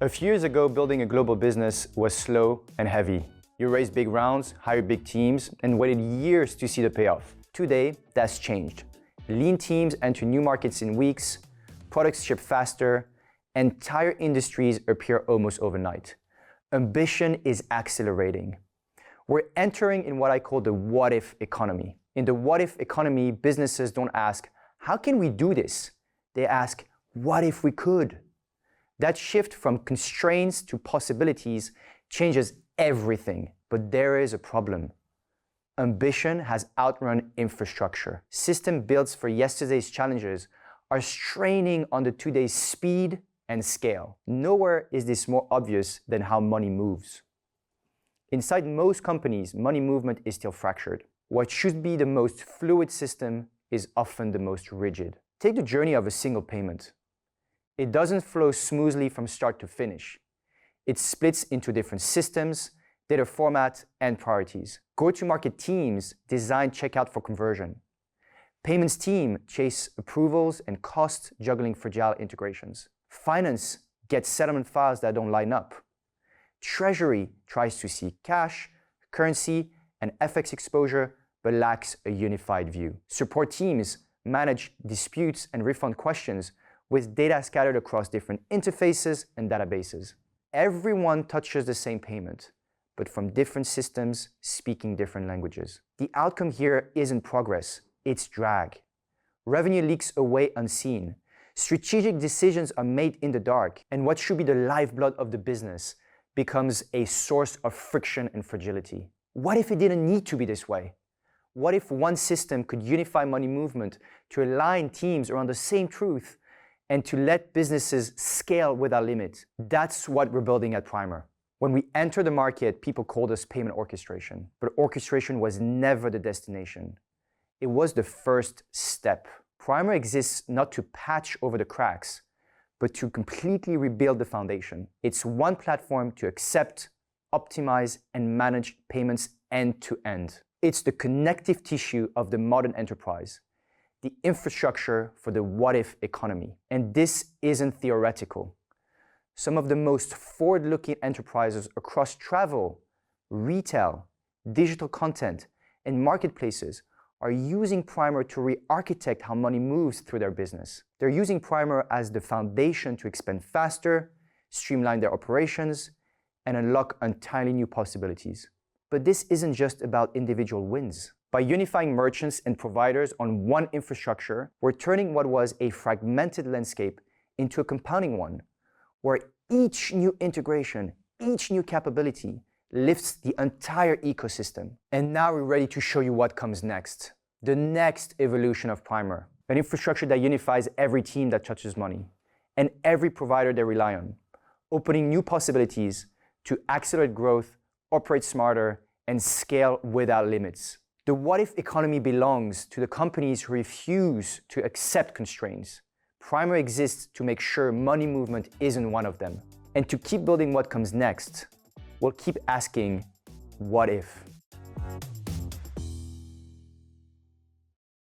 A few years ago, building a global business was slow and heavy. You raised big rounds, hired big teams, and waited years to see the payoff. Today, that's changed. Lean teams enter new markets in weeks, products ship faster, entire industries appear almost overnight. Ambition is accelerating. We're entering in what I call the what-if economy. In the what-if economy, businesses don't ask, how can we do this? They ask, what if we could? That shift from constraints to possibilities changes everything, but there is a problem. Ambition has outrun infrastructure. Systems built for yesterday's challenges are straining on the today's speed and scale. Nowhere is this more obvious than how money moves. Inside most companies, money movement is still fractured. What should be the most fluid system is often the most rigid. Take the journey of a single payment. It doesn't flow smoothly from start to finish. It splits into different systems, data format, and priorities. Go-to-market teams design checkout for conversion. Payments team chase approvals and cost juggling fragile integrations. Finance gets settlement files that don't line up. Treasury tries to see cash, currency, and FX exposure, but lacks a unified view. Support teams manage disputes and refund questions with data scattered across different interfaces and databases. Everyone touches the same payment, but from different systems speaking different languages. The outcome here isn't progress, it's drag. Revenue leaks away unseen. Strategic decisions are made in the dark, and what should be the lifeblood of the business becomes a source of friction and fragility. What if it didn't need to be this way? What if one system could unify money movement to align teams around the same truth and to let businesses scale without limit? That's what we're building at Primer. When we entered the market, people called us payment orchestration, but orchestration was never the destination. It was the first step. Primer exists not to patch over the cracks, but to completely rebuild the foundation. It's one platform to accept, optimize, and manage payments end to end. It's the connective tissue of the modern enterprise, the infrastructure for the what-if economy. And this isn't theoretical. Some of the most forward-looking enterprises across travel, retail, digital content, and marketplaces are using Primer to re-architect how money moves through their business. They're using Primer as the foundation to expand faster, streamline their operations, and unlock entirely new possibilities. But this isn't just about individual wins. By unifying merchants and providers on one infrastructure, we're turning what was a fragmented landscape into a compounding one, where each new integration, each new capability lifts the entire ecosystem. And now we're ready to show you what comes next. The next evolution of Primer, an infrastructure that unifies every team that touches money and every provider they rely on, opening new possibilities to accelerate growth, operate smarter, and scale without limits. The what-if economy belongs to the companies who refuse to accept constraints. Primer exists to make sure money movement isn't one of them. And to keep building what comes next, we'll keep asking, what if?